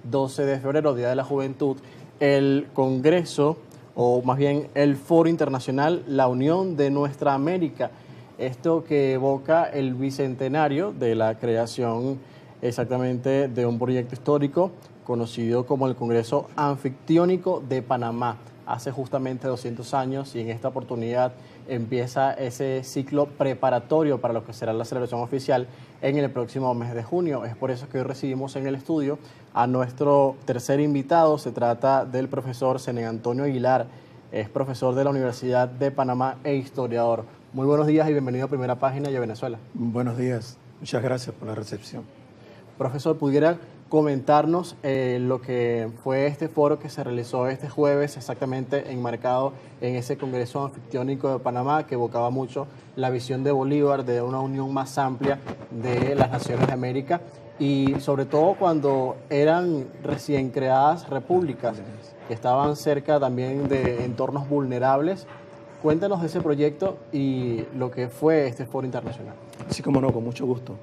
12 de febrero, Día de la Juventud, el Congreso, o más bien el Foro Internacional La Unión de Nuestra América. Esto que evoca el bicentenario de la creación exactamente de un proyecto histórico conocido como el Congreso Anfictiónico de Panamá, hace justamente 200 años, y en esta oportunidad empieza ese ciclo preparatorio para lo que será la celebración oficial en el próximo mes de junio. Es por eso que hoy recibimos en el estudio a nuestro tercer invitado. Se trata del profesor Zenén Antonio Aguilar, es profesor de la Universidad de Panamá e historiador. Muy buenos días y bienvenido a Primera Página y a Venezuela. Buenos días, muchas gracias por la recepción. Profesor, ¿pudiera comentarnos lo que fue este foro que se realizó este jueves, exactamente enmarcado en ese Congreso Anfictiónico de Panamá, que evocaba mucho la visión de Bolívar de una unión más amplia de las naciones de América, y sobre todo cuando eran recién creadas repúblicas que estaban cerca también de entornos vulnerables? Cuéntanos de ese proyecto y lo que fue este foro internacional. Sí, como no, con mucho gusto.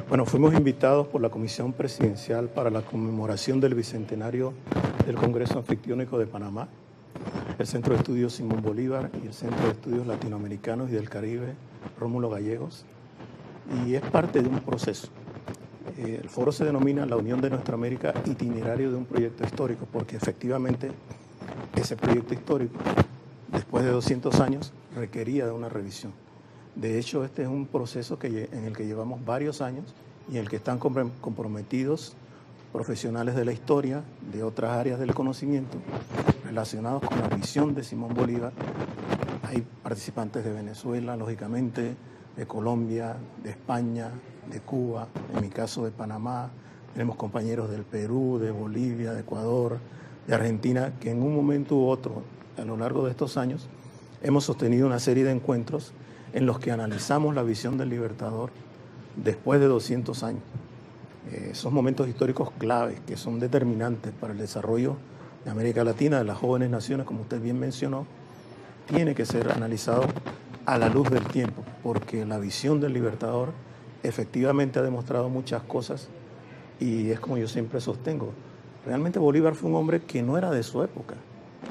Bueno, fuimos invitados por la Comisión Presidencial para la conmemoración del bicentenario del Congreso Anfictiónico de Panamá, el Centro de Estudios Simón Bolívar y el Centro de Estudios Latinoamericanos y del Caribe Rómulo Gallegos, y es parte de un proceso. El foro se denomina La Unión de Nuestra América, itinerario de un proyecto histórico, porque efectivamente ese proyecto histórico, después de 200 años, requería de una revisión. De hecho, este es un proceso en el que llevamos varios años y en el que están comprometidos profesionales de la historia, de otras áreas del conocimiento, relacionados con la visión de Simón Bolívar. Hay participantes de Venezuela, lógicamente, de Colombia, de España, de Cuba, en mi caso de Panamá. Tenemos compañeros del Perú, de Bolivia, de Ecuador, de Argentina, que en un momento u otro, a lo largo de estos años, hemos sostenido una serie de encuentros en los que analizamos la visión del Libertador después de 200 años. Esos momentos históricos claves que son determinantes para el desarrollo de América Latina, de las jóvenes naciones, como usted bien mencionó, tiene que ser analizado a la luz del tiempo, porque la visión del Libertador efectivamente ha demostrado muchas cosas, y es como yo siempre sostengo, realmente Bolívar fue un hombre que no era de su época.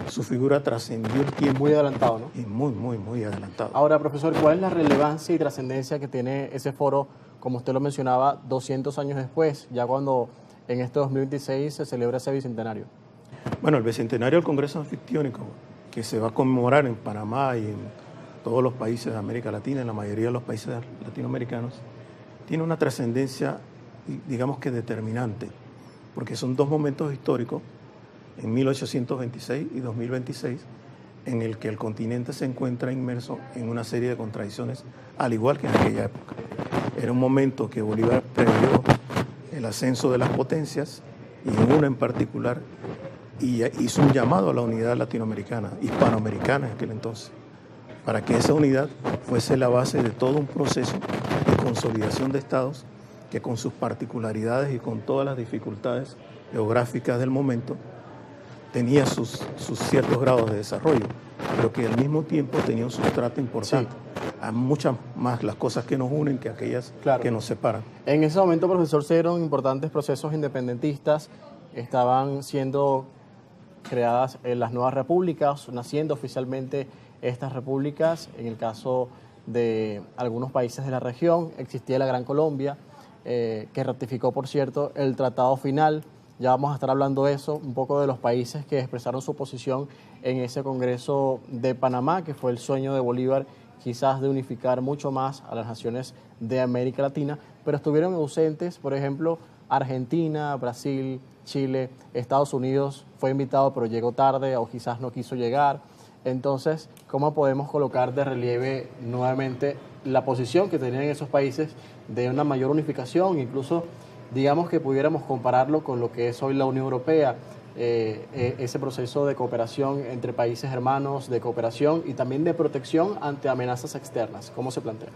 Su figura trascendió el tiempo. Muy adelantado, ¿no? Y muy adelantado. Ahora, profesor, ¿cuál es la relevancia y trascendencia que tiene ese foro, como usted lo mencionaba, 200 años después, ya cuando en este 2026 se celebra ese bicentenario? Bueno, el bicentenario del Congreso Anfictiónico, que se va a conmemorar en Panamá y en todos los países de América Latina, en la mayoría de los países latinoamericanos, tiene una trascendencia, digamos que determinante, porque son dos momentos históricos, en 1826 y 2026, en el que el continente se encuentra inmerso en una serie de contradicciones, al igual que en aquella época. Era un momento que Bolívar previó el ascenso de las potencias, y en una en particular, y hizo un llamado a la unidad latinoamericana, hispanoamericana en aquel entonces, para que esa unidad fuese la base de todo un proceso de consolidación de estados que, con sus particularidades y con todas las dificultades geográficas del momento, tenía sus ciertos grados de desarrollo, pero que al mismo tiempo tenía un sustrato importante. Sí. Hay muchas más las cosas que nos unen que aquellas que nos separan. En ese momento, profesor, se dieron importantes procesos independentistas, estaban siendo creadas las nuevas repúblicas, naciendo oficialmente estas repúblicas. En el caso de algunos países de la región, existía la Gran Colombia, que ratificó, por cierto, el tratado final. Ya vamos a estar hablando de eso, un poco de los países que expresaron su posición en ese Congreso de Panamá, que fue el sueño de Bolívar, quizás de unificar mucho más a las naciones de América Latina, pero estuvieron ausentes, por ejemplo, Argentina, Brasil, Chile, Estados Unidos fue invitado pero llegó tarde o quizás no quiso llegar. Entonces, ¿cómo podemos colocar de relieve nuevamente la posición que tenían esos países de una mayor unificación? Incluso digamos que pudiéramos compararlo con lo que es hoy la Unión Europea, ese proceso de cooperación entre países hermanos, de cooperación y también de protección ante amenazas externas. ¿Cómo se plantea?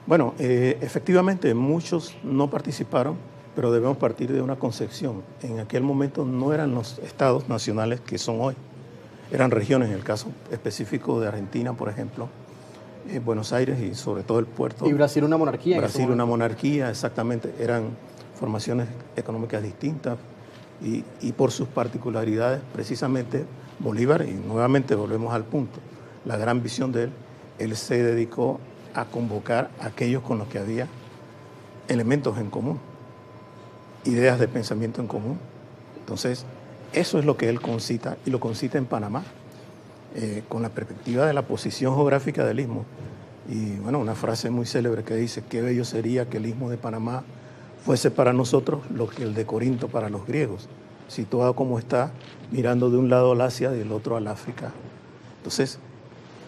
Bueno, efectivamente muchos no participaron, pero debemos partir de una concepción. En aquel momento no eran los estados nacionales que son hoy, eran regiones. En el caso específico de Argentina, por ejemplo, Buenos Aires y sobre todo el puerto. Y Brasil una monarquía. Brasil una monarquía, exactamente. Eran formaciones económicas distintas, y por sus particularidades, precisamente Bolívar, y nuevamente volvemos al punto, la gran visión de él se dedicó a convocar a aquellos con los que había elementos en común, ideas de pensamiento en común. Entonces, eso es lo que él concita, y lo concita en Panamá, con la perspectiva de la posición geográfica del istmo. Y bueno, una frase muy célebre que dice: qué bello sería que el istmo de Panamá fuese para nosotros lo que el de Corinto para los griegos, situado como está, mirando de un lado al Asia y del otro al África. Entonces,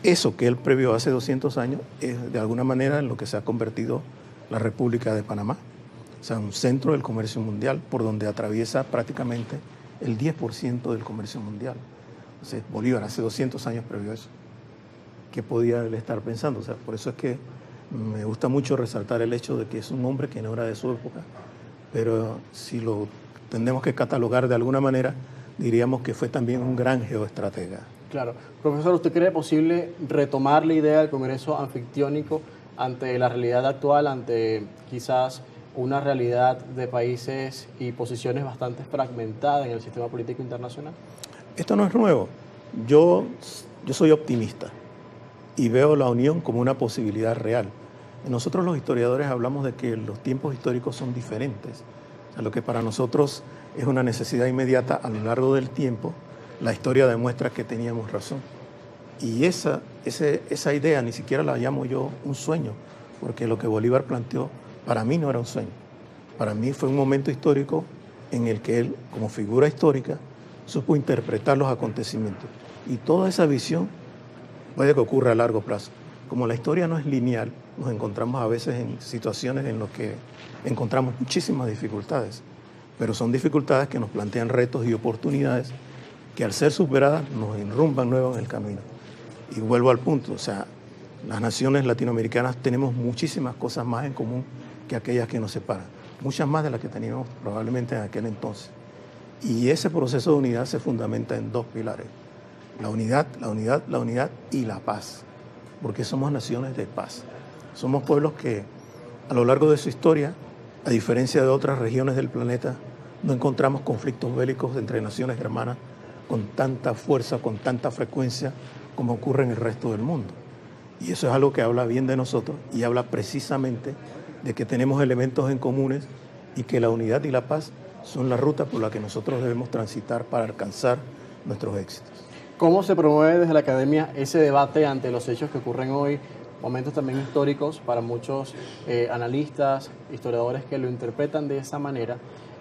eso que él previó hace 200 años es de alguna manera en lo que se ha convertido la República de Panamá. O sea, un centro del comercio mundial por donde atraviesa prácticamente el 10% del comercio mundial. Entonces, Bolívar hace 200 años previó eso. ¿Qué podía él estar pensando? O sea, por eso es que me gusta mucho resaltar el hecho de que es un hombre que no era de su época, pero si lo tenemos que catalogar de alguna manera, diríamos que fue también un gran geoestratega. Claro. Profesor, ¿usted cree posible retomar la idea del Congreso anfictiónico ante la realidad actual, ante quizás una realidad de países y posiciones bastante fragmentadas en el sistema político internacional? Esto no es nuevo. Yo soy optimista y veo la unión como una posibilidad real. Nosotros los historiadores hablamos de que los tiempos históricos son diferentes. O sea, lo que para nosotros es una necesidad inmediata, a lo largo del tiempo, la historia demuestra que teníamos razón. Y esa idea ni siquiera la llamo yo un sueño, porque lo que Bolívar planteó para mí no era un sueño. Para mí fue un momento histórico en el que él, como figura histórica, supo interpretar los acontecimientos. Y toda esa visión puede que ocurra a largo plazo. Como la historia no es lineal, nos encontramos a veces en situaciones en las que encontramos muchísimas dificultades, pero son dificultades que nos plantean retos y oportunidades que, al ser superadas, nos enrumban nuevo en el camino. Y vuelvo al punto, o sea, las naciones latinoamericanas tenemos muchísimas cosas más en común que aquellas que nos separan, muchas más de las que teníamos probablemente en aquel entonces. Y ese proceso de unidad se fundamenta en dos pilares: la unidad y la paz, porque somos naciones de paz. Somos pueblos que a lo largo de su historia, a diferencia de otras regiones del planeta, no encontramos conflictos bélicos entre naciones hermanas con tanta fuerza, con tanta frecuencia como ocurre en el resto del mundo. Y eso es algo que habla bien de nosotros y habla precisamente de que tenemos elementos en comunes y que la unidad y la paz son la ruta por la que nosotros debemos transitar para alcanzar nuestros éxitos. ¿Cómo se promueve desde la academia ese debate ante los hechos que ocurren hoy, momentos también históricos para muchos analistas, historiadores que lo interpretan de esa manera,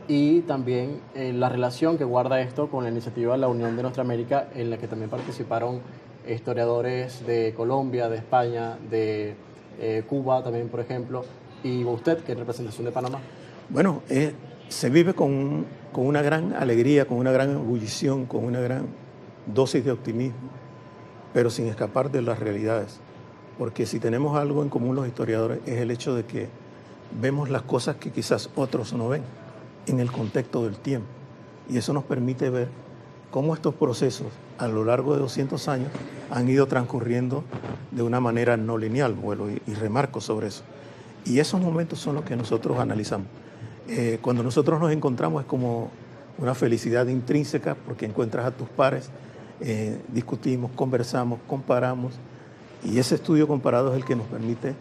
y también la relación que guarda esto con la iniciativa de la Unión de Nuestra América, en la que también participaron historiadores de Colombia, de España, de Cuba también, por ejemplo, y usted, que es representación de Panamá? Bueno, se vive con una gran alegría, con una gran ebullición, con una gran dosis de optimismo, pero sin escapar de las realidades. Porque si tenemos algo en común los historiadores es el hecho de que vemos las cosas que quizás otros no ven en el contexto del tiempo. Y eso nos permite ver cómo estos procesos a lo largo de 200 años han ido transcurriendo de una manera no lineal. Vuelvo y remarco sobre eso. Y esos momentos son los que nosotros analizamos. Cuando nosotros nos encontramos es como una felicidad intrínseca, porque encuentras a tus pares, discutimos, conversamos, comparamos, y ese estudio comparado es el que nos permite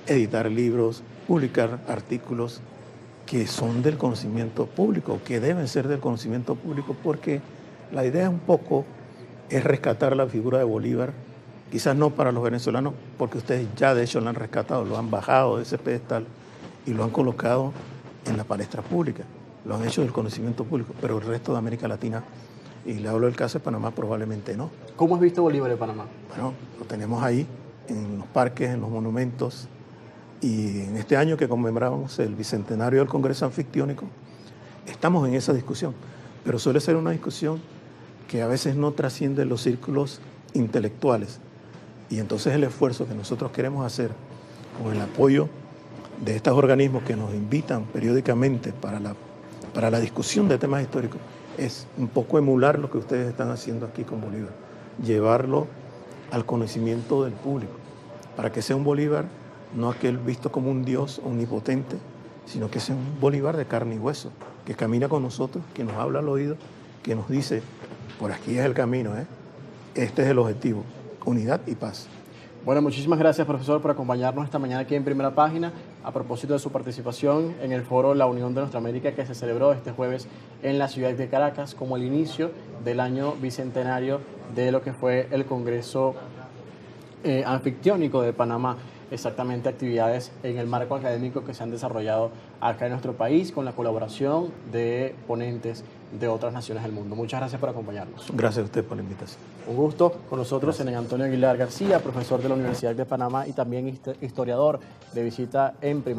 editar libros, publicar artículos que son del conocimiento público, que deben ser del conocimiento público, porque la idea un poco es rescatar la figura de Bolívar, quizás no para los venezolanos, porque ustedes ya de hecho lo han rescatado, lo han bajado de ese pedestal y lo han colocado en la palestra pública, lo han hecho del conocimiento público, pero el resto de América Latina, y le hablo del caso de Panamá, probablemente no. ¿Cómo has visto Bolívar en Panamá? Bueno, lo tenemos ahí, en los parques, en los monumentos, y en este año que conmemoramos el bicentenario del Congreso Anfictiónico, estamos en esa discusión, pero suele ser una discusión que a veces no trasciende los círculos intelectuales, y entonces el esfuerzo que nosotros queremos hacer con el apoyo de estos organismos que nos invitan periódicamente para la discusión de temas históricos es un poco emular lo que ustedes están haciendo aquí con Bolívar, llevarlo al conocimiento del público, para que sea un Bolívar no aquel visto como un dios omnipotente, sino que sea un Bolívar de carne y hueso, que camina con nosotros, que nos habla al oído, que nos dice, por aquí es el camino, este es el objetivo, unidad y paz. Bueno, muchísimas gracias, profesor, por acompañarnos esta mañana aquí en Primera Página a propósito de su participación en el foro La Unión de Nuestra América que se celebró este jueves en la ciudad de Caracas como el inicio del año bicentenario de lo que fue el Congreso Anfictiónico de Panamá. Exactamente, actividades en el marco académico que se han desarrollado acá en nuestro país con la colaboración de ponentes de otras naciones del mundo. Muchas gracias por acompañarnos. Gracias a usted por la invitación. Un gusto. Con nosotros en Antonio Aguilar García, profesor de la Universidad de Panamá y también historiador de visita en Primera.